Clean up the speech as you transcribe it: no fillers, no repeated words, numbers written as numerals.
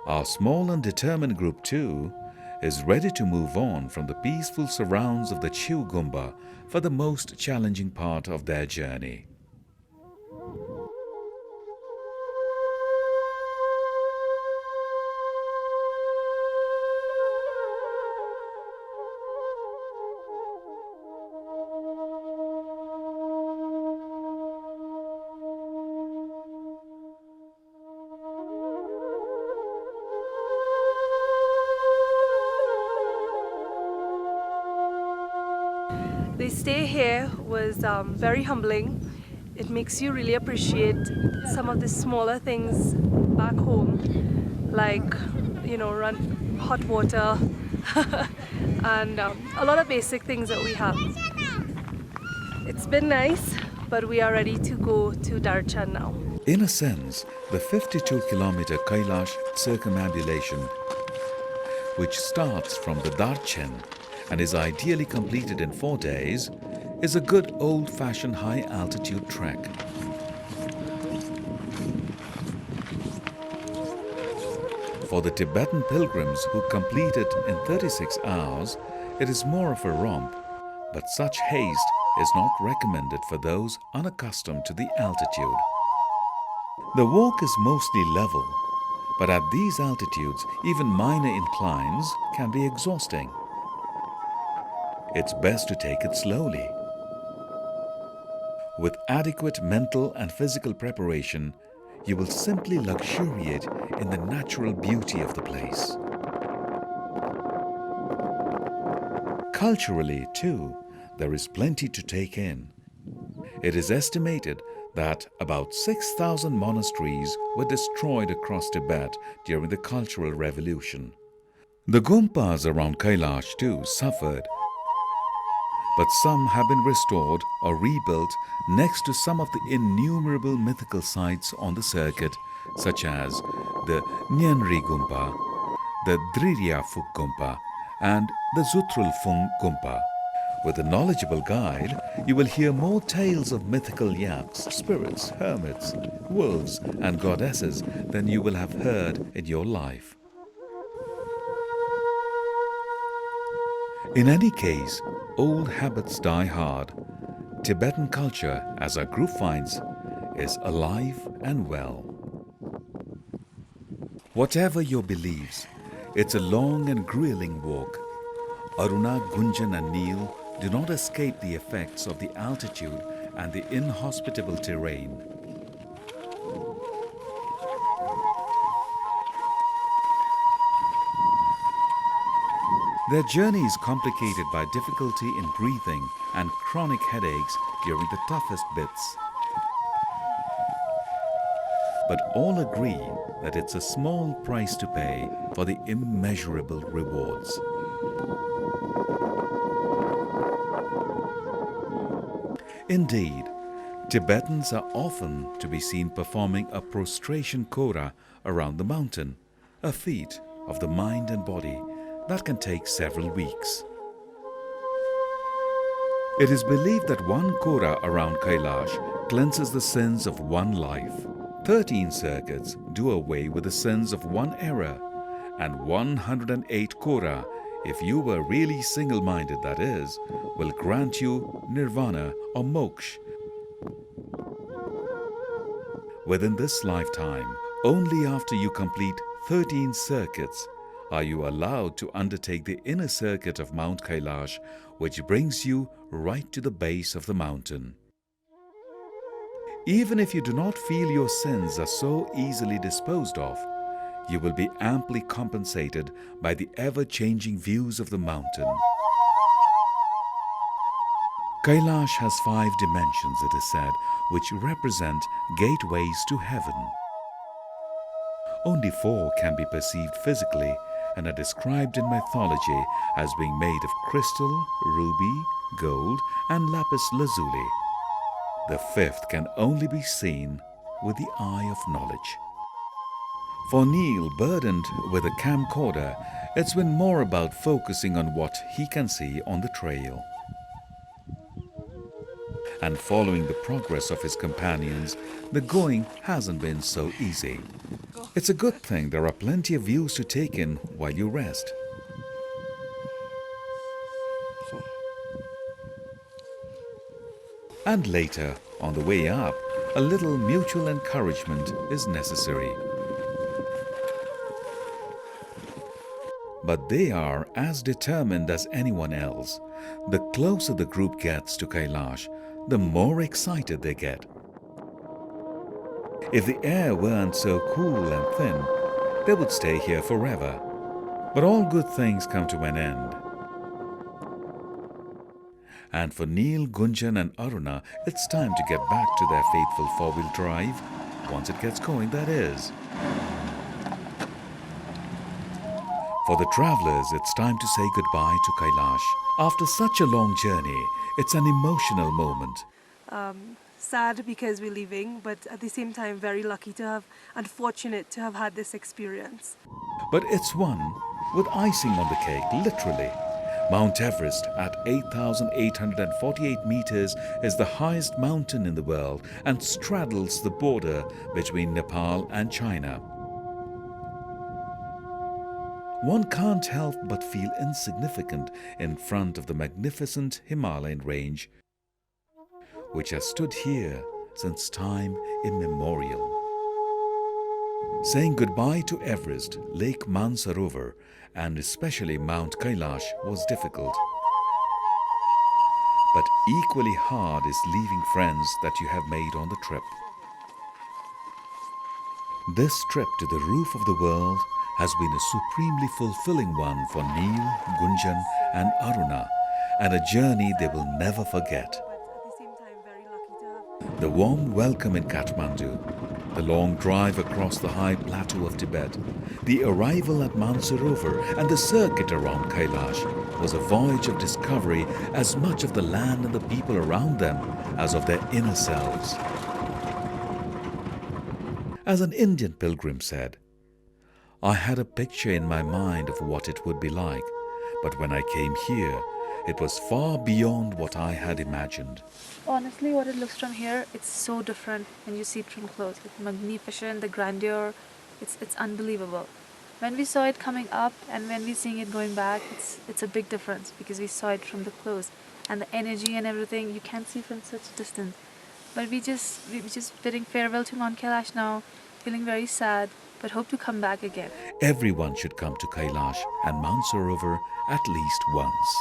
Our small and determined group too is ready to move on from the peaceful surrounds of the Chiu Gumba for the most challenging part of their journey. The stay here was very humbling. It makes you really appreciate some of the smaller things back home, like, run hot water and a lot of basic things that we have. It's been nice, but we are ready to go to Darchan now. In a sense, the 52-kilometer Kailash circumambulation, which starts from the Darchen and is ideally completed in 4 days, is a good old-fashioned high-altitude trek. For the Tibetan pilgrims who complete it in 36 hours, it is more of a romp, but such haste is not recommended for those unaccustomed to the altitude. The walk is mostly level, but at these altitudes, even minor inclines can be exhausting. It's best to take it slowly. With adequate mental and physical preparation, you will simply luxuriate in the natural beauty of the place. Culturally, too, there is plenty to take in. It is estimated that about 6,000 monasteries were destroyed across Tibet during the Cultural Revolution. The Gumpas around Kailash too suffered, but some have been restored or rebuilt next to some of the innumerable mythical sites on the circuit, such as the Nyenri Gumpa, the Drirya Phuk Gumpa, and the Zutrul Phung Gumpa. With a knowledgeable guide, you will hear more tales of mythical yaks, spirits, hermits, wolves, and goddesses than you will have heard in your life. In any case, old habits die hard. Tibetan culture, as our group finds, is alive and well. Whatever your beliefs, it's a long and grueling walk. Aruna, Gunjan and Neel do not escape the effects of the altitude and the inhospitable terrain. Their journey is complicated by difficulty in breathing and chronic headaches during the toughest bits. But all agree that it's a small price to pay for the immeasurable rewards. Indeed, Tibetans are often to be seen performing a prostration kora around the mountain, a feat of the mind and body that can take several weeks. It is believed that one kora around Kailash cleanses the sins of one life. 13 circuits do away with the sins of one era, and 108 kora, if you were really single-minded that is, will grant you nirvana or moksha. Within this lifetime, only after you complete 13 circuits are you allowed to undertake the inner circuit of Mount Kailash, which brings you right to the base of the mountain. Even if you do not feel your sins are so easily disposed of, you will be amply compensated by the ever-changing views of the mountain. Kailash has 5 dimensions, it is said, which represent gateways to heaven. Only 4 can be perceived physically and are described in mythology as being made of crystal, ruby, gold, and lapis lazuli. The 5th can only be seen with the eye of knowledge. For Neel, burdened with a camcorder, it's been more about focusing on what he can see on the trail. and following the progress of his companions, the going hasn't been so easy. It's a good thing there are plenty of views to take in while you rest. And later, on the way up, a little mutual encouragement is necessary. But they are as determined as anyone else. The closer the group gets to Kailash, the more excited they get. If the air weren't so cool and thin, they would stay here forever. But all good things come to an end. And for Neel, Gunjan and Aruna, it's time to get back to their faithful four-wheel drive, once it gets going, that is. For the travellers, it's time to say goodbye to Kailash. After such a long journey, it's an emotional moment. Sad because we're leaving, but at the same time very lucky to have and fortunate to have had this experience. But it's one with icing on the cake, literally. Mount Everest at 8,848 meters is the highest mountain in the world and straddles the border between Nepal and China. One can't help but feel insignificant in front of the magnificent Himalayan range, which has stood here since time immemorial. Saying goodbye to Everest, Lake Mansarovar, and especially Mount Kailash was difficult. But equally hard is leaving friends that you have made on the trip. This trip to the roof of the world has been a supremely fulfilling one for Neel, Gunjan and Aruna, and a journey they will never forget. The warm welcome in Kathmandu, the long drive across the high plateau of Tibet, the arrival at Mansarovar and the circuit around Kailash was a voyage of discovery as much of the land and the people around them as of their inner selves. As an Indian pilgrim said, "I had a picture in my mind of what it would be like, but when I came here, it was far beyond what I had imagined." Honestly, what it looks from here, it's so different when you see it from close. It's magnificent, the grandeur, it's unbelievable. When we saw it coming up and when we're seeing it going back, it's a big difference because we saw it from the close. And the energy and everything, you can't see from such a distance. But we're just bidding farewell to Mount Kailash now, feeling very sad, but hope to come back again. Everyone should come to Kailash and Mansarovar at least once.